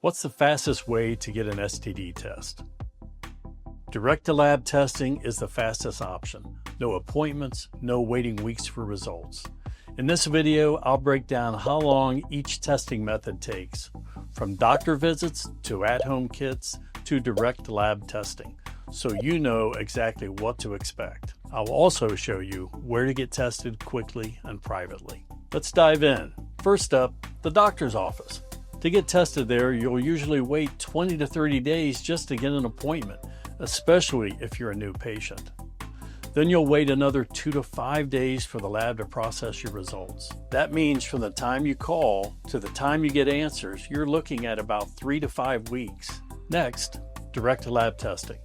What's the fastest way to get an STD test? Direct-to-lab testing is the fastest option. No appointments, no waiting weeks for results. In this video, I'll break down how long each testing method takes, from doctor visits to at-home kits to direct lab testing, so you know exactly what to expect. I'll also show you where to get tested quickly and privately. Let's dive in. First up, the doctor's office. To get tested there, you'll usually wait 20 to 30 days just to get an appointment, especially if you're a new patient. Then you'll wait another 2 to 5 days for the lab to process your results. That means from the time you call to the time you get answers, you're looking at about 3 to 5 weeks. Next, direct-to-lab testing.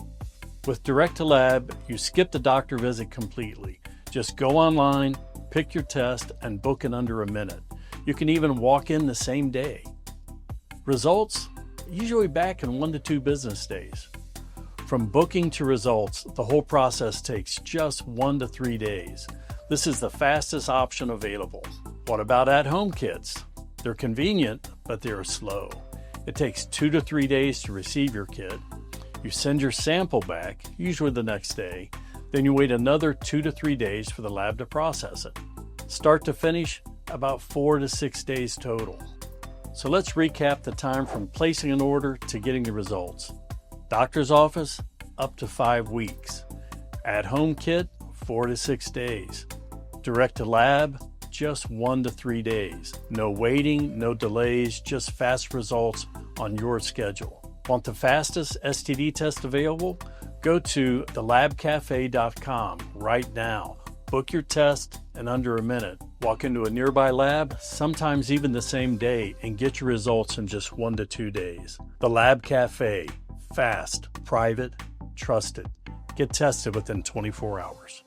With direct-to-lab, you skip the doctor visit completely. Just go online, pick your test, and book in under a minute. You can even walk in the same day. Results? Usually back in 1 to 2 business days. From booking to results, the whole process takes just 1 to 3 days. This is the fastest option available. What about at-home kits? They're convenient, but they are slow. It takes 2 to 3 days to receive your kit. You send your sample back, usually the next day. Then you wait another 2 to 3 days for the lab to process it. Start to finish, about 4 to 6 days total. So let's recap the time from placing an order to getting the results. Doctor's office, up to 5 weeks. At-home kit, 4 to 6 days. Direct to lab, just 1 to 3 days. No waiting, no delays, just fast results on your schedule. Want the fastest STD test available? Go to LabCafe.com right now. Book your test in under a minute. Walk into a nearby lab, sometimes even the same day, and get your results in just 1 to 2 days. The Lab Cafe. Fast, private, trusted. Get tested within 24 hours.